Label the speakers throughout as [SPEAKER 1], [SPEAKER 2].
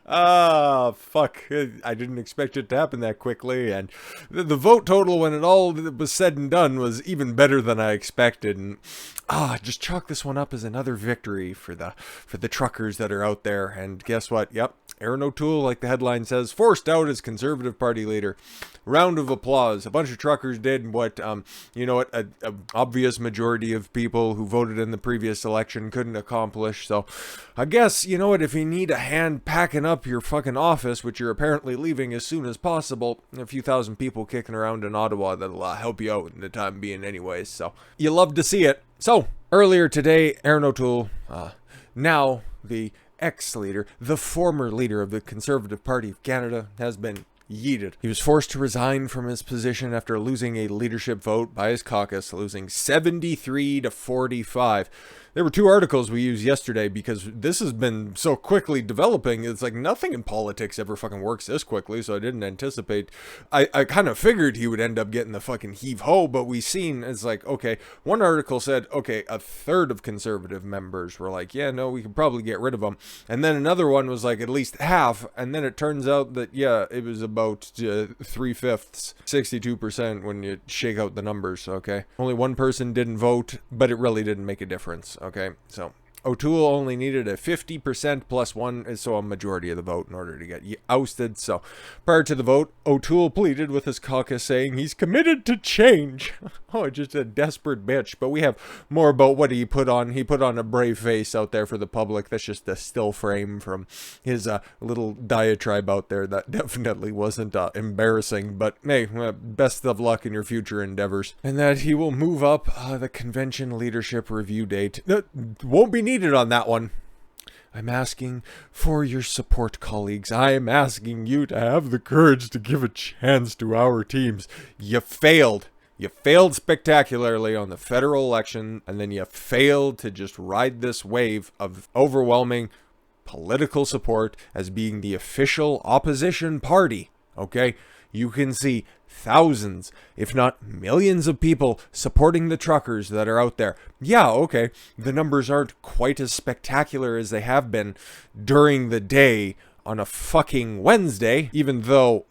[SPEAKER 1] Ah, fuck. I didn't expect it to happen that quickly. And the vote total, when it all was said and done, was even better than I expected. And just chalk this one up as another victory for the truckers that are out there. And guess what? Yep, Erin O'Toole, like the headline says, forced out as Conservative Party leader. Round of applause. A bunch of truckers did what, a obvious majority of people who voted in the previous election couldn't accomplish. So I guess, you know what, if you need a hand packing up your fucking office, which you're apparently leaving as soon as possible, a few thousand people kicking around in Ottawa that'll help you out in the time being anyways. So you love to see it. So earlier today, Erin O'Toole, now the ex-leader, the former leader of the Conservative Party of Canada, has been yeeted. He was forced to resign from his position after losing a leadership vote by his caucus, losing 73 to 45. There were two articles we used yesterday because this has been so quickly developing. It's like nothing in politics ever fucking works this quickly, so I didn't anticipate. I kind of figured he would end up getting the fucking heave-ho, but we seen, it's like, okay, one article said, okay, a third of Conservative members were like, yeah, no, we could probably get rid of them. And then another one was like at least half, and then it turns out that, yeah, it was about 3/5, 62% when you shake out the numbers, okay? Only one person didn't vote, but it really didn't make a difference. Okay, so O'Toole only needed a 50% plus one, so a majority of the vote in order to get ousted. So prior to the vote, O'Toole pleaded with his caucus saying he's committed to change. Oh, just a desperate bitch. But we have more about what he put on. He put on a brave face out there for the public. That's just a still frame from his little diatribe out there that definitely wasn't embarrassing. But hey, best of luck in your future endeavors. And that he will move up the convention leadership review date. Won't be needed on that one. I'm asking for your support, colleagues. I am asking you to have the courage to give a chance to our teams. You failed. You failed spectacularly on the federal election, and then you failed to just ride this wave of overwhelming political support as being the official opposition party. Okay? You can see thousands, if not millions of people supporting the truckers that are out there. Yeah, okay, the numbers aren't quite as spectacular as they have been during the day on a fucking Wednesday, even though,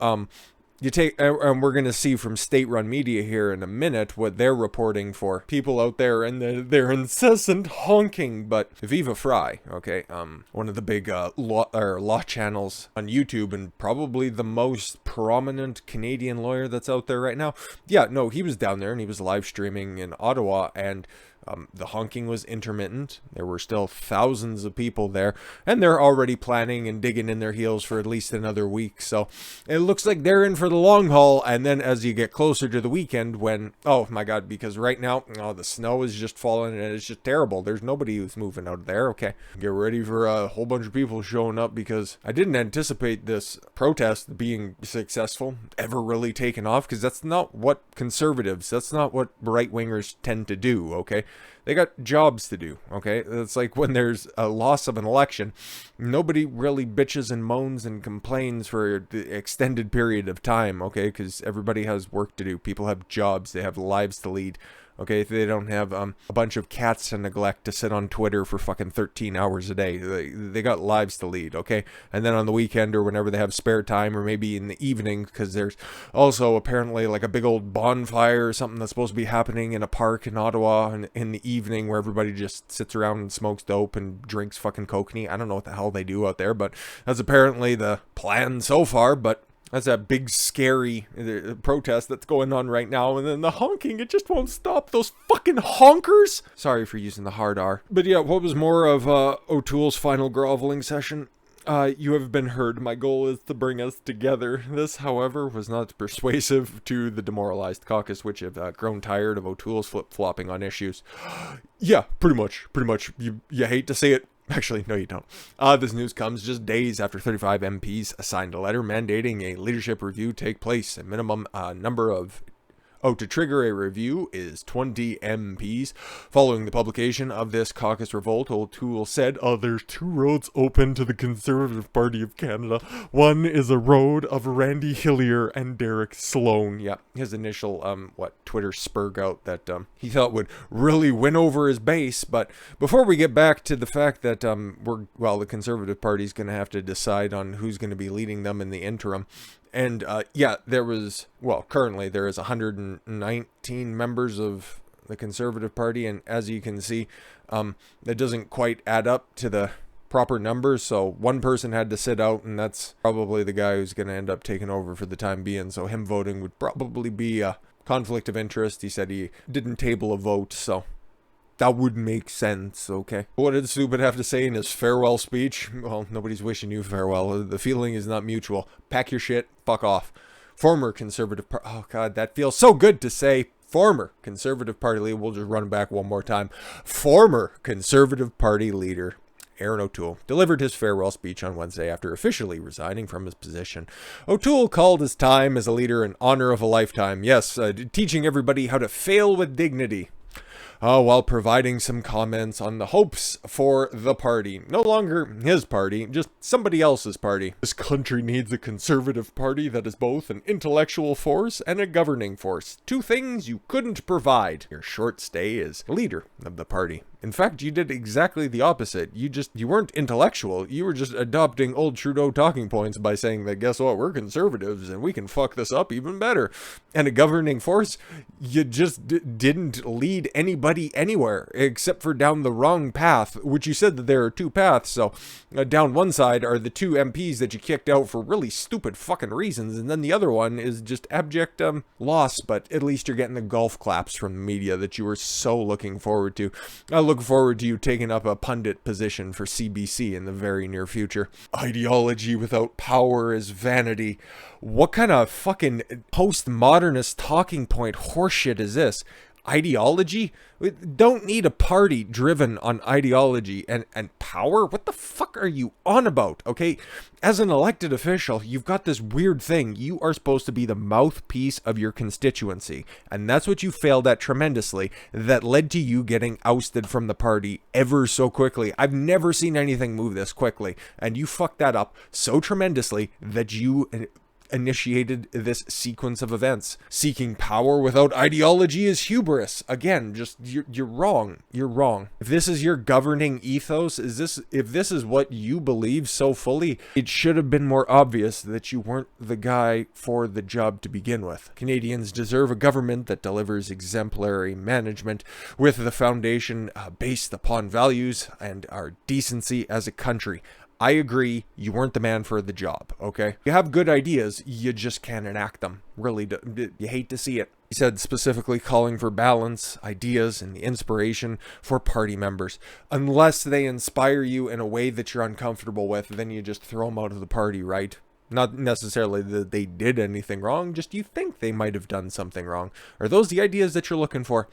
[SPEAKER 1] you take, and we're going to see from state-run media here in a minute what they're reporting for people out there and their incessant honking. But Viva Fry, okay, one of the big law channels on YouTube and probably the most prominent Canadian lawyer that's out there right now. Yeah, no, he was down there and he was live streaming in Ottawa, and the honking was intermittent. There were still thousands of people there, and they're already planning and digging in their heels for at least another week. So it looks like they're in for the long haul. And then as you get closer to the weekend, when, oh my God, because right now, the snow is just falling and it's just terrible. There's nobody who's moving out of there. Okay, get ready for a whole bunch of people showing up, because I didn't anticipate this protest being successful, ever really taken off, because that's not what conservatives, that's not what right-wingers tend to do, okay? They got jobs to do, okay? It's like when there's a loss of an election, nobody really bitches and moans and complains for an extended period of time, okay? Because everybody has work to do. People have jobs. They have lives to lead. Okay, they don't have a bunch of cats to neglect to sit on Twitter for fucking 13 hours a day. They got lives to lead, okay? And then on the weekend or whenever they have spare time, or maybe in the evening, because there's also apparently like a big old bonfire or something that's supposed to be happening in a park in Ottawa in the evening, where everybody just sits around and smokes dope and drinks fucking kokanee. I don't know what the hell they do out there, but that's apparently the plan so far. But that's that big scary protest that's going on right now. And then the honking, it just won't stop. Those fucking honkers. Sorry for using the hard R. But yeah, what was more of O'Toole's final groveling session? You have been heard. My goal is to bring us together. This, however, was not persuasive to the demoralized caucus, which have grown tired of O'Toole's flip-flopping on issues. Yeah, pretty much. You hate to see it. Actually, no, you don't. This news comes just days after 35 MPs signed a letter mandating a leadership review take place. A minimum number of Oh, to trigger a review is 20 MPs. Following the publication of this caucus revolt, O'Toole said, there's two roads open to the Conservative Party of Canada. One is a road of Randy Hillier and Derek Sloan. Yeah, his initial, Twitter spurg out that he thought would really win over his base. But before we get back to the fact that, the Conservative Party's going to have to decide on who's going to be leading them in the interim. And, currently there is 119 members of the Conservative Party, and as you can see, that doesn't quite add up to the proper numbers, so one person had to sit out, and that's probably the guy who's going to end up taking over for the time being, so him voting would probably be a conflict of interest. He said he didn't table a vote, so that would make sense, okay? What did Stupid have to say in his farewell speech? Well, nobody's wishing you farewell. The feeling is not mutual. Pack your shit, fuck off. Former Conservative Party... Oh, God, that feels so good to say. Former Conservative Party leader... We'll just run back one more time. Former Conservative Party leader Erin O'Toole delivered his farewell speech on Wednesday after officially resigning from his position. O'Toole called his time as a leader an honor of a lifetime. Yes, teaching everybody how to fail with dignity. While providing some comments on the hopes for the party. No longer his party, just somebody else's party. This country needs a Conservative Party that is both an intellectual force and a governing force. Two things you couldn't provide. Your short stay as leader of the party. In fact, you did exactly the opposite. You weren't intellectual. You were just adopting old Trudeau talking points by saying that, guess what, we're conservatives and we can fuck this up even better. And a governing force, you just didn't lead anybody anywhere except for down the wrong path, which you said that there are two paths. So down one side are the two MPs that you kicked out for really stupid fucking reasons. And then the other one is just abject loss. But at least you're getting the golf claps from the media that you were so looking forward to. I look forward to you taking up a pundit position for CBC in the very near future. Ideology without power is vanity. What kind of fucking postmodernist talking point horseshit is this? Ideology? We don't need a party driven on ideology and power. What the fuck are you on about? Okay, as an elected official, you've got this weird thing. You are supposed to be the mouthpiece of your constituency, and that's what you failed at tremendously. That led to you getting ousted from the party ever so quickly. I've never seen anything move this quickly, and you fucked that up so tremendously that you initiated this sequence of events. Seeking power without ideology is hubris. Again, just you're wrong. You're wrong. If this is your governing ethos, if this is what you believe so fully, it should have been more obvious that you weren't the guy for the job to begin with. Canadians deserve a government that delivers exemplary management with the foundation based upon values and our decency as a country. I agree, you weren't the man for the job, okay? You have good ideas, you just can't enact them. Really, you hate to see it. He said specifically calling for balance, ideas, and the inspiration for party members. Unless they inspire you in a way that you're uncomfortable with, then you just throw them out of the party, right? Not necessarily that they did anything wrong, just you think they might have done something wrong. Are those the ideas that you're looking for?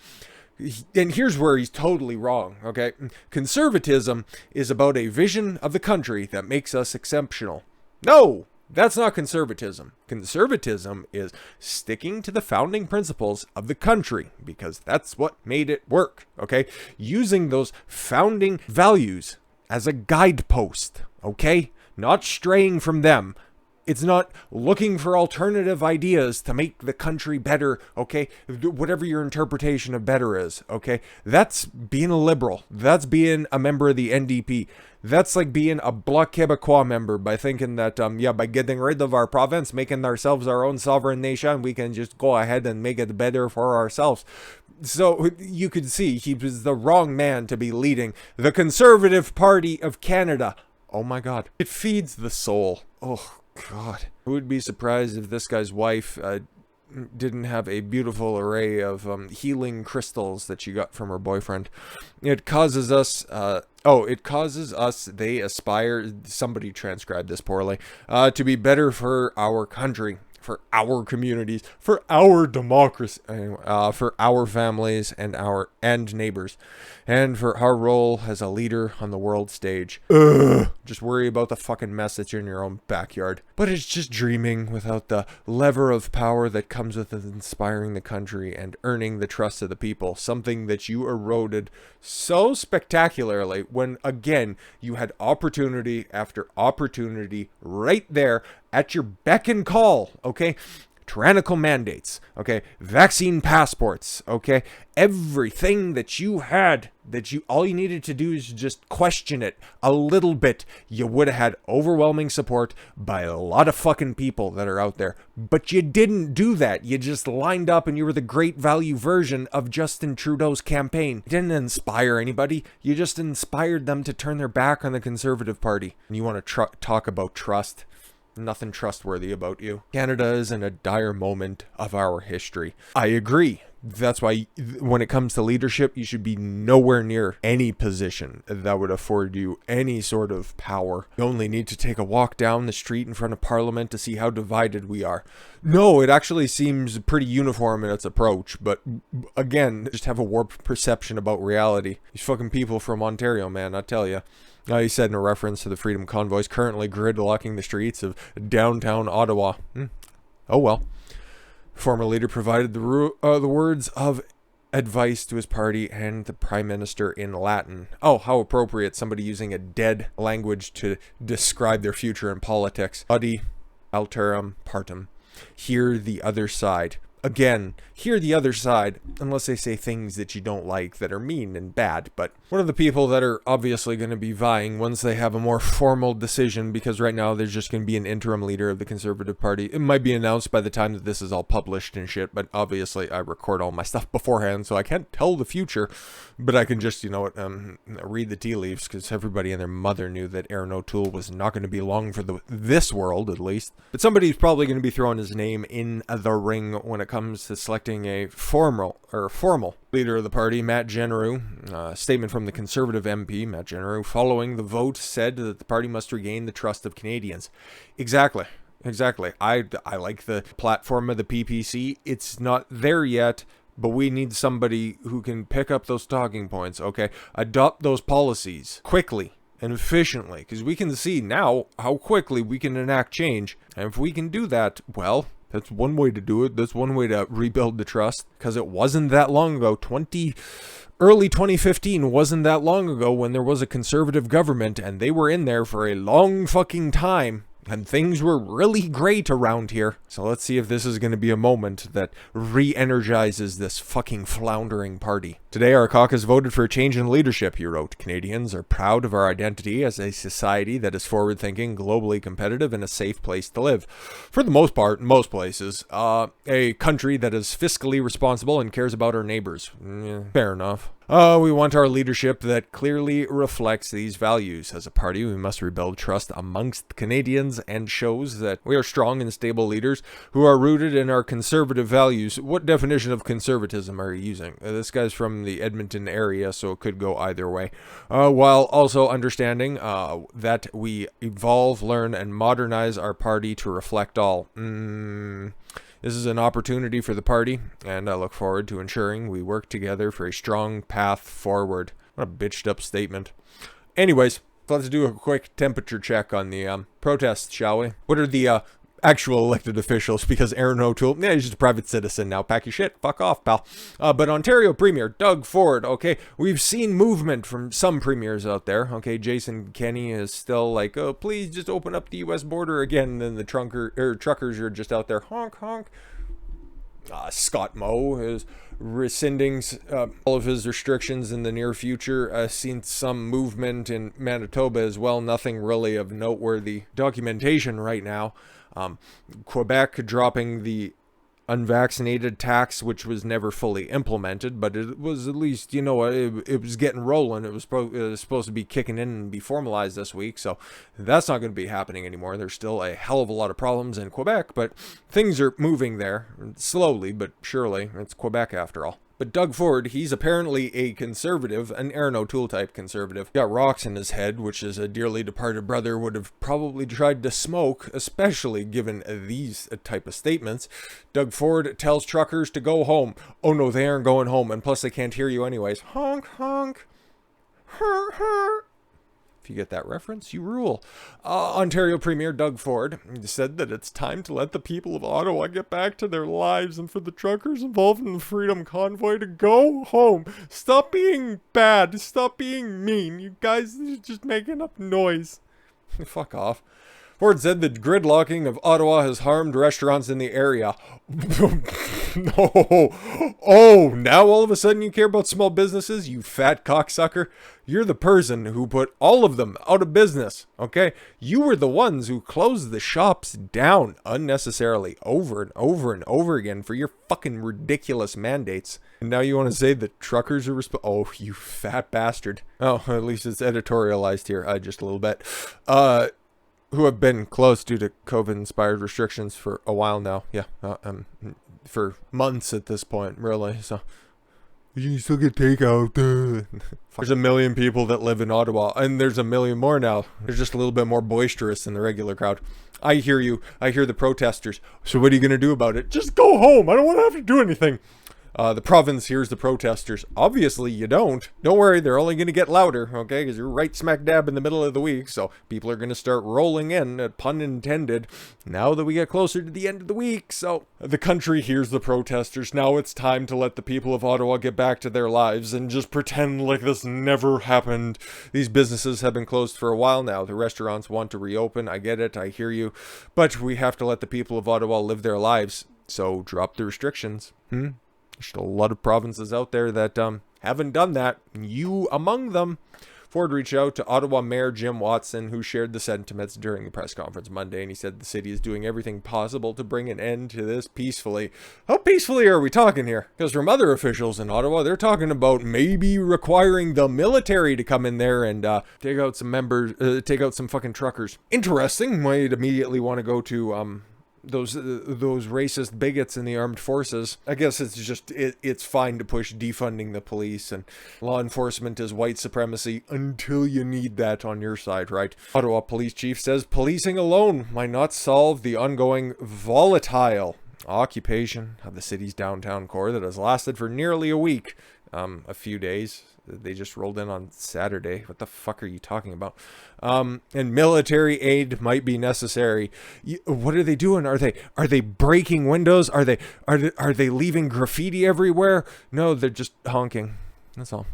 [SPEAKER 1] And here's where he's totally wrong, okay? Conservatism is about a vision of the country that makes us exceptional. No, that's not conservatism. Conservatism is sticking to the founding principles of the country because that's what made it work, okay? Using those founding values as a guidepost, okay? Not straying from them. It's not looking for alternative ideas to make the country better, okay? Whatever your interpretation of better is, okay? That's being a liberal. That's being a member of the NDP. That's like being a Bloc Québécois member by thinking that, by getting rid of our province, making ourselves our own sovereign nation, we can just go ahead and make it better for ourselves. So you could see he was the wrong man to be leading the Conservative Party of Canada. Oh my God. It feeds the soul. Oh, God. Who would be surprised if this guy's wife didn't have a beautiful array of healing crystals that she got from her boyfriend? It causes us, they aspire, somebody transcribed this poorly, to be better for our country. for our communities, for our democracy, for our families and neighbors, and for our role as a leader on the world stage. Just worry about the fucking mess that's in your own backyard. But it's just dreaming without the lever of power that comes with inspiring the country and earning the trust of the people, something that you eroded so spectacularly when, again, you had opportunity after opportunity right there at your beck and call, okay? Tyrannical mandates, okay? Vaccine passports, okay? Everything that you had, all you needed to do is just question it a little bit. You would have had overwhelming support by a lot of fucking people that are out there. But you didn't do that. You just lined up and you were the great value version of Justin Trudeau's campaign. You didn't inspire anybody. You just inspired them to turn their back on the Conservative Party. And you want to talk about trust? Nothing trustworthy about you. Canada is in a dire moment of our history. I agree. That's why when it comes to leadership, you should be nowhere near any position that would afford you any sort of power. You only need to take a walk down the street in front of Parliament to see how divided we are. No, it actually seems pretty uniform in its approach, but again, just have a warped perception about reality. These fucking people from Ontario, man, I tell you. He said in a reference to the Freedom Convoys currently gridlocking the streets of downtown Ottawa. Oh well. Former leader provided the words of advice to his party and the Prime Minister in Latin. Oh, how appropriate, somebody using a dead language to describe their future in politics. Audi alterum partem. Hear the other side. Again, hear the other side, unless they say things that you don't like that are mean and bad. But one of the people that are obviously going to be vying once they have a more formal decision, because right now there's just going to be an interim leader of the Conservative Party. It might be announced by the time that this is all published and shit, but obviously I record all my stuff beforehand, so I can't tell the future. But I can just, read the tea leaves, because everybody and their mother knew that Erin O'Toole was not going to be long for this world, at least. But somebody's probably going to be throwing his name in the ring when it comes to selecting a formal leader of the party. Matt Genereux, statement from the Conservative MP, Matt Genereux, following the vote, said that the party must regain the trust of Canadians. Exactly. I like the platform of the PPC. It's not there yet, but we need somebody who can pick up those talking points, okay? Adopt those policies quickly and efficiently, because we can see now how quickly we can enact change. And if we can do that, well, that's one way to do it. That's one way to rebuild the trust, because it wasn't that long ago. Early 2015 wasn't that long ago when there was a Conservative government, and they were in there for a long fucking time. And things were really great around here. So let's see if this is going to be a moment that re-energizes this fucking floundering party. Today, our caucus voted for a change in leadership, he wrote. Canadians are proud of our identity as a society that is forward-thinking, globally competitive, and a safe place to live. For the most part, in most places, a country that is fiscally responsible and cares about our neighbors. Fair enough. We want our leadership that clearly reflects these values. As a party, we must rebuild trust amongst Canadians and shows that we are strong and stable leaders who are rooted in our conservative values. What definition of conservatism are you using? This guy's from the Edmonton area, so it could go either way. While also understanding that we evolve, learn, and modernize our party to reflect all. This is an opportunity for the party, and I look forward to ensuring we work together for a strong path forward. What a bitched up statement. Anyways, let's do a quick temperature check on the protests, shall we? What are the actual elected officials? Because Erin O'Toole, he's just a private citizen now. Pack your shit. Fuck off, pal. But Ontario Premier Doug Ford, okay, we've seen movement from some premiers out there. Okay, Jason Kenney is still like, oh, please just open up the U.S. border again. And then the truckers are just out there, honk, honk. Scott Moe is rescinding all of his restrictions in the near future. Seen some movement in Manitoba as well. Nothing really of noteworthy documentation right now. Quebec dropping the unvaccinated tax, which was never fully implemented, but it was at least, it was getting rolling. It was supposed to be kicking in and be formalized this week, so that's not going to be happening anymore. There's still a hell of a lot of problems in Quebec, but things are moving there slowly but surely. It's Quebec after all. But Doug Ford, he's apparently a conservative, an Erin O'Toole type conservative. Got rocks in his head, which his dearly departed brother would have probably tried to smoke, especially given these type of statements. Doug Ford tells truckers to go home. Oh no, they aren't going home, and plus they can't hear you anyways. Honk, honk. Her, her. If you get that reference, you rule. Ontario Premier Doug Ford said that it's time to let the people of Ottawa get back to their lives and for the truckers involved in the Freedom Convoy to go home. Stop being bad. Stop being mean. You guys are just making up noise. Fuck off. Ford said the gridlocking of Ottawa has harmed restaurants in the area. No. Oh, now all of a sudden you care about small businesses, you fat cocksucker? You're the person who put all of them out of business, okay? You were the ones who closed the shops down unnecessarily over and over and over again for your fucking ridiculous mandates. And now you want to say the truckers are oh, you fat bastard. Oh, at least it's editorialized here, just a little bit. Who have been closed due to COVID-inspired restrictions for a while now. Yeah, for months at this point, really. So you still get takeout. There's a million people that live in Ottawa, and there's a million more now. They're just a little bit more boisterous than the regular crowd. I hear you. I hear the protesters. So what are you going to do about it? Just go home. I don't want to have to do anything. The province hears the protesters. Obviously, you don't. Don't worry, they're only going to get louder, okay? Because you're right smack dab in the middle of the week, so people are going to start rolling in, pun intended, now that we get closer to the end of the week. So the country hears the protesters. Now it's time to let the people of Ottawa get back to their lives and just pretend like this never happened. These businesses have been closed for a while now. The restaurants want to reopen. I get it. I hear you. But we have to let the people of Ottawa live their lives. So drop the restrictions. There's a lot of provinces out there that haven't done that. You among them. Ford reached out to Ottawa Mayor Jim Watson, who shared the sentiments during the press conference Monday, and he said the city is doing everything possible to bring an end to this peacefully. How peacefully are we talking here? Because from other officials in Ottawa, they're talking about maybe requiring the military to come in there and take out some members, take out some fucking truckers. Interesting. Might immediately want to go to those racist bigots in the armed forces. I guess it's just it's fine to push defunding the police and law enforcement is white supremacy until you need that on your side, right? Ottawa police chief says policing alone might not solve the ongoing volatile occupation of the city's downtown core that has lasted for nearly a week. A few days. They just rolled in on Saturday. What the fuck are you talking about? And military aid might be necessary. What are they doing? Are they breaking windows? Are they leaving graffiti everywhere? No, they're just honking. That's all.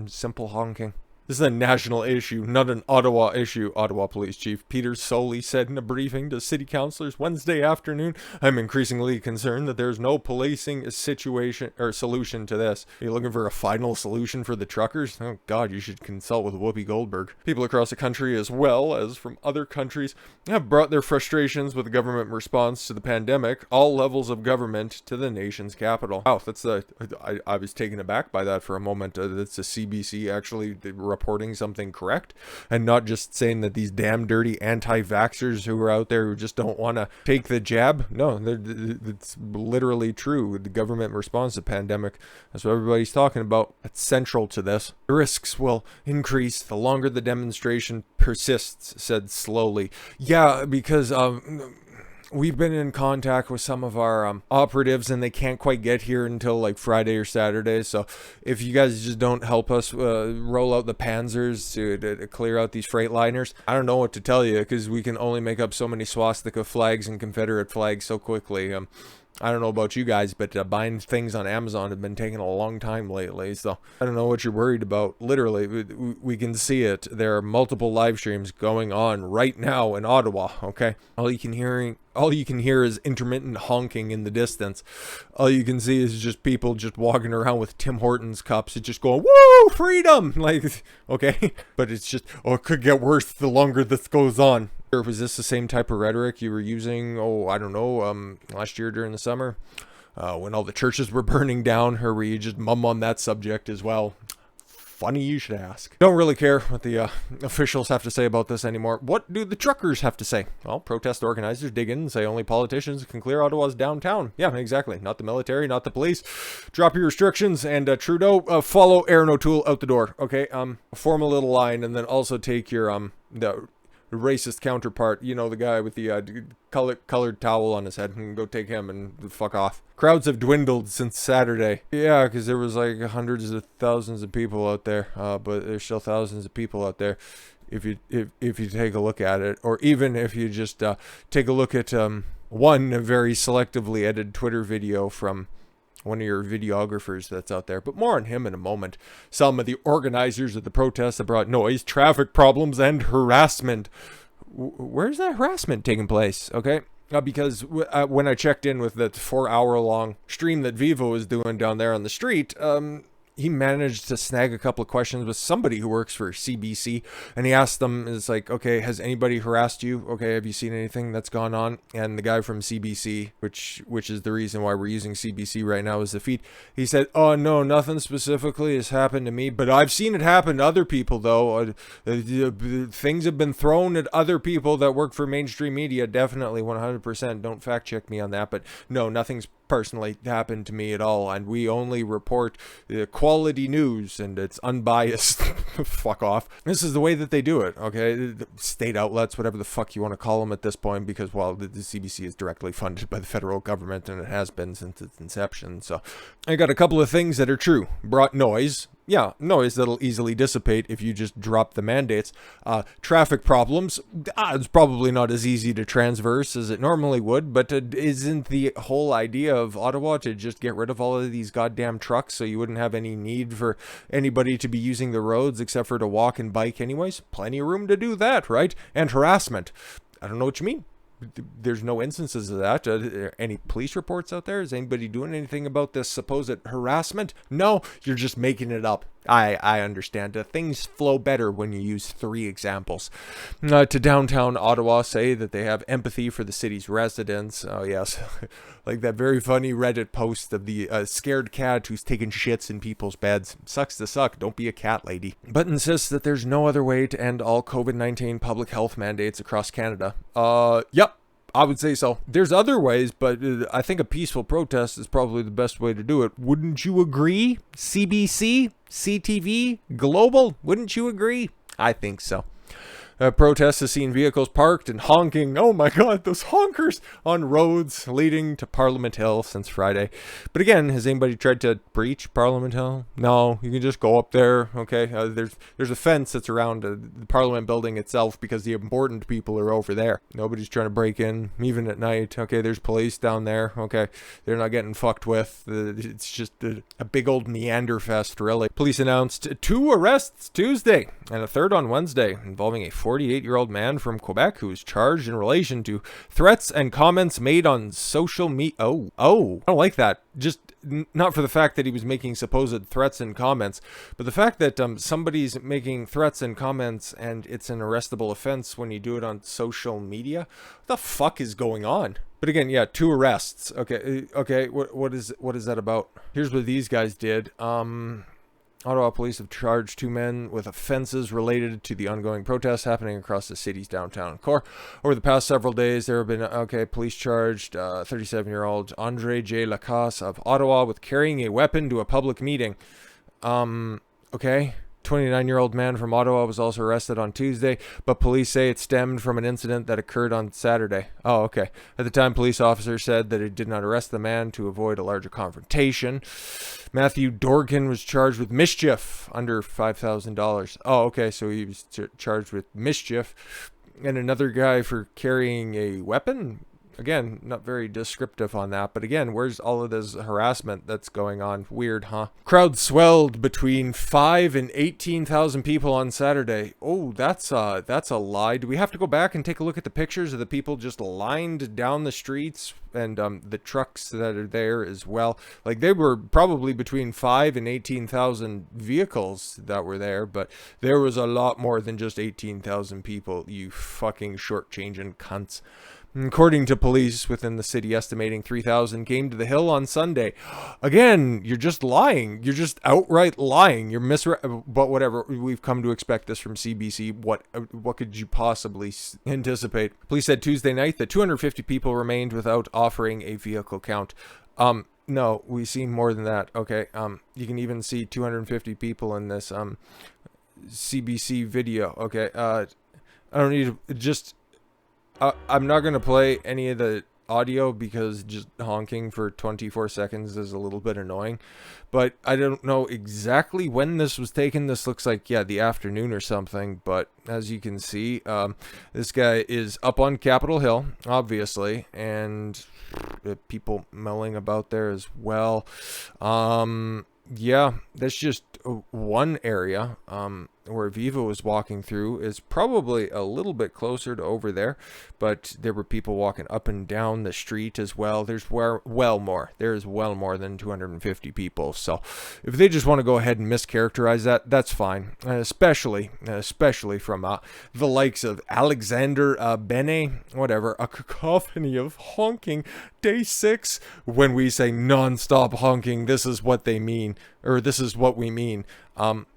[SPEAKER 1] Simple honking. This is a national issue, not an Ottawa issue, Ottawa Police Chief Peter Soley said in a briefing to city councillors Wednesday afternoon. I'm increasingly concerned that there's no policing situation or solution to this. Are you looking for a final solution for the truckers? Oh God, you should consult with Whoopi Goldberg. People across the country, as well as from other countries, have brought their frustrations with the government response to the pandemic, all levels of government, to the nation's capital. Wow, that's I was taken aback by that for a moment. That's a CBC actually reporting something correct and not just saying that these damn dirty anti-vaxxers who are out there who just don't want to take the jab. No, it's literally true. The government response to the pandemic, that's what everybody's talking about. It's central to this. The risks will increase the longer the demonstration persists, said Slowly. Yeah, because we've been in contact with some of our operatives and they can't quite get here until like Friday or Saturday. So if you guys just don't help us roll out the Panzers to clear out these freight liners, I don't know what to tell you because we can only make up so many swastika flags and Confederate flags so quickly. I don't know about you guys, but buying things on Amazon have been taking a long time lately. So I don't know what you're worried about. Literally, we can see it. There are multiple live streams going on right now in Ottawa. Okay, all you can hear is intermittent honking in the distance. All you can see is just people just walking around with Tim Hortons cups, and just going, "Woo, freedom!" Like, okay, but it's just, oh, it could get worse the longer this goes on. Or was this the same type of rhetoric you were using, I don't know, last year during the summer when all the churches were burning down? Or were you just mum on that subject as well? Funny you should ask. Don't really care what the officials have to say about this anymore. What do the truckers have to say? Well, protest organizers dig in and say only politicians can clear Ottawa's downtown. Yeah, exactly. Not the military, not the police. Drop your restrictions, and Trudeau, follow Erin O'Toole out the door. Okay, form a little line, and then also take your the racist counterpart, you know, the guy with the colored towel on his head, and go take him and fuck off. Crowds have dwindled since Saturday. Yeah, because there was like hundreds of thousands of people out there, but there's still thousands of people out there if you take a look at it, or even if you just take a look at one very selectively edited Twitter video from one of your videographers that's out there. But more on him in a moment. Some of the organizers of the protests that brought noise, traffic problems, and harassment. Where's that harassment taking place? Okay. Because when I checked in with the 4-hour-long stream that Vivo was doing down there on the street, he managed to snag a couple of questions with somebody who works for CBC, and he asked them, it's like, okay, has anybody harassed you? Okay, have you seen anything that's gone on? And the guy from CBC, which is the reason why we're using CBC right now as the feed, he said, oh no, nothing specifically has happened to me, but I've seen it happen to other people though. Things have been thrown at other people that work for mainstream media, definitely 100%. Don't fact check me on that, but no, nothing's personally happened to me at all, and we only report quality news, and it's unbiased. Fuck off. This is the way that they do it, okay? The state outlets, whatever the fuck you want to call them at this point, because, well, the CBC is directly funded by the federal government, and it has been since its inception. So I got a couple of things that are true. Brought noise. Yeah, noise that'll easily dissipate if you just drop the mandates. Traffic problems, it's probably not as easy to transverse as it normally would, but isn't the whole idea of Ottawa to just get rid of all of these goddamn trucks so you wouldn't have any need for anybody to be using the roads except for to walk and bike anyways? Plenty of room to do that, right? And harassment. I don't know what you mean. There's no instances of that. Any police reports out there? Is anybody doing anything about this supposed harassment? No, you're just making it up. I understand. Things flow better when you use 3 examples. To downtown Ottawa, say that they have empathy for the city's residents. Oh, yes. Like that very funny Reddit post of the scared cat who's taking shits in people's beds. Sucks to suck. Don't be a cat lady. But insists that there's no other way to end all COVID-19 public health mandates across Canada. Yep. I would say so. There's other ways, but I think a peaceful protest is probably the best way to do it. Wouldn't you agree? CBC? CTV? Global? Wouldn't you agree? I think so. Protests have seen vehicles parked and honking. Oh my god, those honkers on roads leading to Parliament Hill since Friday. But again, has anybody tried to breach Parliament Hill? No, you can just go up there. Okay, there's a fence that's around the Parliament building itself because the important people are over there. Nobody's trying to break in, even at night. Okay, there's police down there. Okay, they're not getting fucked with. It's just a big old Neanderfest, really. Police announced 2 arrests Tuesday and a 3rd on Wednesday involving a 48-year-old man from Quebec who was charged in relation to threats and comments made on social media. Oh, I don't like that. Just not for the fact that he was making supposed threats and comments, but the fact that somebody's making threats and comments and it's an arrestable offense when you do it on social media. What the fuck is going on? But again, yeah, 2 arrests. Okay. What is that about? Here's what these guys did. Ottawa police have charged 2 men with offenses related to the ongoing protests happening across the city's downtown core. Over the past several days, there have been, police charged 37-year-old Andre J. Lacasse of Ottawa with carrying a weapon to a public meeting. 29-year-old man from Ottawa was also arrested on Tuesday, but police say it stemmed from an incident that occurred on Saturday. Oh, okay. At the time, police officers said that it did not arrest the man to avoid a larger confrontation. Matthew Dorgan was charged with mischief under $5,000. Oh, okay, so he was charged with mischief. And another guy for carrying a weapon? Again, not very descriptive on that, but again, where's all of this harassment that's going on? Weird, huh? Crowd swelled between 5 and 18,000 people on Saturday. Oh, that's a lie. Do we have to go back and take a look at the pictures of the people just lined down the streets and the trucks that are there as well? Like, they were probably between 5 and 18,000 vehicles that were there, but there was a lot more than just 18,000 people, you fucking shortchanging cunts. According to police within the city, estimating 3,000 came to the Hill on Sunday. Again, you're just lying. You're just outright lying. You're but whatever. We've come to expect this from CBC. What could you possibly anticipate? Police said Tuesday night that 250 people remained without offering a vehicle count. No, we see more than that. Okay. You can even see 250 people in this CBC video. Okay. I don't need to just. I'm not going to play any of the audio because just honking for 24 seconds is a little bit annoying. But I don't know exactly when this was taken. This looks like, yeah, the afternoon or something. But as you can see, this guy is up on Capitol Hill, obviously. And people milling about there as well. Yeah, that's just one area where Viva was walking through. Is probably a little bit closer to over there, but there were people walking up and down the street as well. There's well more than 250 people. So if they just want to go ahead and mischaracterize that, that's fine. Especially from the likes of Alexander Bene, whatever, a cacophony of honking. Day 6, when we say non-stop honking, this is what they mean, or this is what we mean.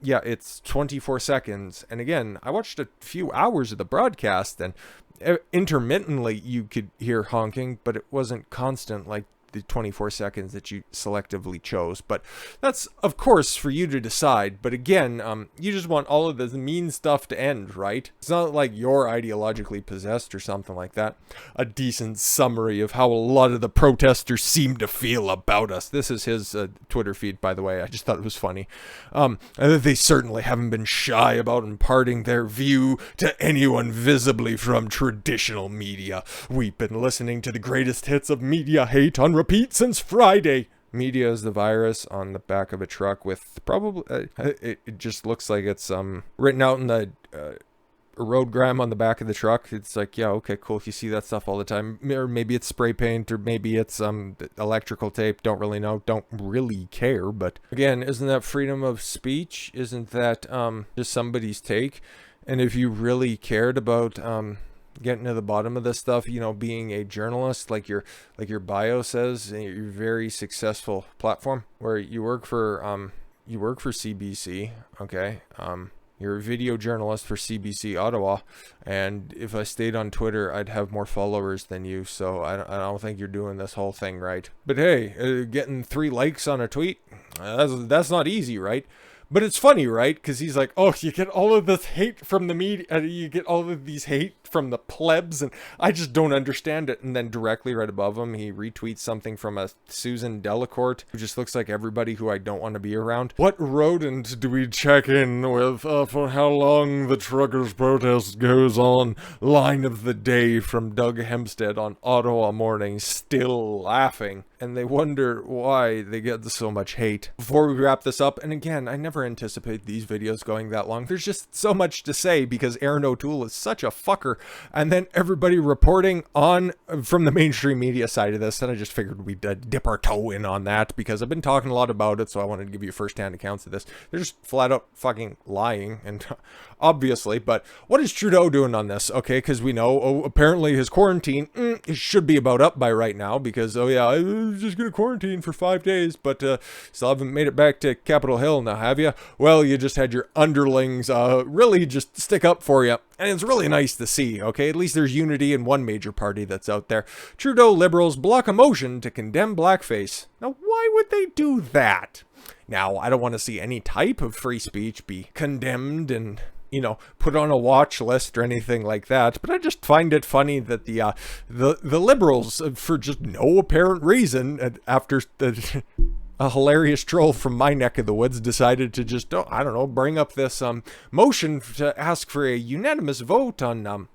[SPEAKER 1] Yeah, it's 24 seconds. And again, I watched a few hours of the broadcast, and intermittently you could hear honking, but it wasn't constant like the 24 seconds that you selectively chose. But that's, of course, for you to decide. But again, you just want all of this mean stuff to end, right? It's not like you're ideologically possessed or something like that. A decent summary of how a lot of the protesters seem to feel about us. This is his Twitter feed, by the way. I just thought it was funny. They certainly haven't been shy about imparting their view to anyone visibly from traditional media. We've been listening to the greatest hits of media hate on repeat since Friday. Media is the virus on the back of a truck with probably it just looks like it's written out in the roadgram on the back of the truck. It's like, yeah, okay, cool. If you see that stuff all the time, or maybe it's spray paint, or maybe it's electrical tape. Don't really know. Don't really care. But again, isn't that freedom of speech? Isn't that just somebody's take? And if you really cared about getting to the bottom of this stuff, you know, being a journalist, like your bio says, your very successful platform where you work for CBC, okay, you're a video journalist for CBC Ottawa, and if I stayed on Twitter, I'd have more followers than you, so I don't think you're doing this whole thing right. But hey, getting 3 likes on a tweet, that's not easy, right? But it's funny, right? Because he's like, oh, you get all of this hate from the media, you get all of these hate from the plebs, and I just don't understand it. And then directly right above him, he retweets something from a Susan Delacourt, who just looks like everybody who I don't want to be around. What rodent do we check in with for how long the truckers' protest goes on? Line of the day from Doug Hempstead on Ottawa Morning, still laughing. And they wonder why they get so much hate. Before we wrap this up, and again, I never anticipate these videos going that long. There's just so much to say because Erin O'Toole is such a fucker. And then everybody reporting on from the mainstream media side of this, and I just figured we'd dip our toe in on that because I've been talking a lot about it, so I wanted to give you first-hand accounts of this. They're just flat out fucking lying, and obviously, but what is Trudeau doing on this? Okay, because we know, apparently his quarantine it should be about up by right now because, oh yeah, I was just gonna quarantine for 5 days, but still haven't made it back to Capitol Hill now, have you? Well, you just had your underlings really just stick up for you. And it's really nice to see, okay? At least there's unity in one major party that's out there. Trudeau Liberals block a motion to condemn blackface. Now, why would they do that? Now, I don't want to see any type of free speech be condemned and, you know, put on a watch list or anything like that. But I just find it funny that the Liberals, for just no apparent reason, after the... a hilarious troll from my neck of the woods decided to just, I don't know, bring up this motion to ask for a unanimous vote on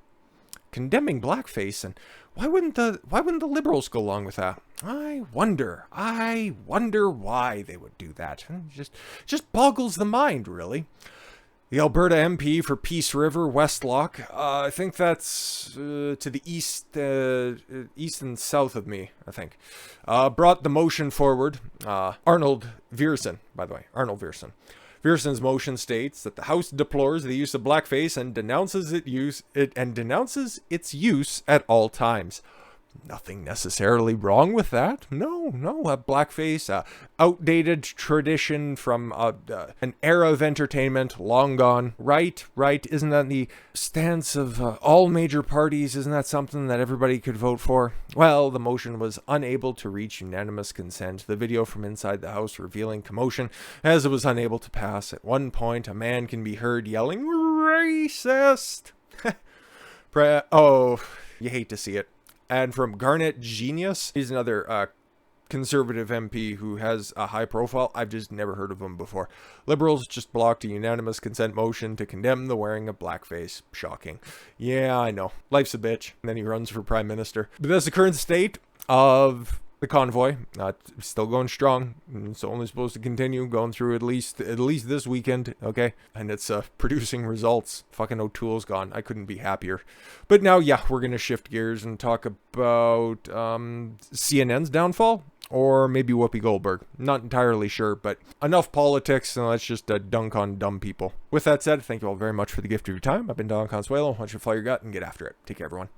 [SPEAKER 1] condemning blackface. And why wouldn't the Liberals go along with that? I wonder why they would do that. It just boggles the mind, really. The Alberta MP for Peace River, Westlock, I think that's to the east and south of me, I think, brought the motion forward. Arnold Viersen, by the way, Arnold Viersen. Pearson's motion states that the House deplores the use of blackface and denounces its use at all times. Nothing necessarily wrong with that. No, blackface, outdated tradition from an era of entertainment long gone. Right. Isn't that the stance of all major parties? Isn't that something that everybody could vote for? Well, the motion was unable to reach unanimous consent. The video from inside the House revealing commotion as it was unable to pass. At one point, a man can be heard yelling, "Racist!" Oh, you hate to see it. And from Garnet Genius, he's another conservative MP who has a high profile. I've just never heard of him before. Liberals just blocked a unanimous consent motion to condemn the wearing of blackface. Shocking. Yeah, I know. Life's a bitch. And then he runs for prime minister. But that's the current state of the convoy. Still going strong. It's only supposed to continue going through at least this weekend, okay? And it's producing results. Fucking O'Toole's gone. I couldn't be happier. But now, yeah, we're gonna shift gears and talk about CNN's downfall, or maybe Whoopi Goldberg. Not entirely sure, but enough politics, and let's just dunk on dumb people. With that said, thank you all very much for the gift of your time. I've been Don Consuelo. Why don't you follow your gut and get after it. Take care, everyone.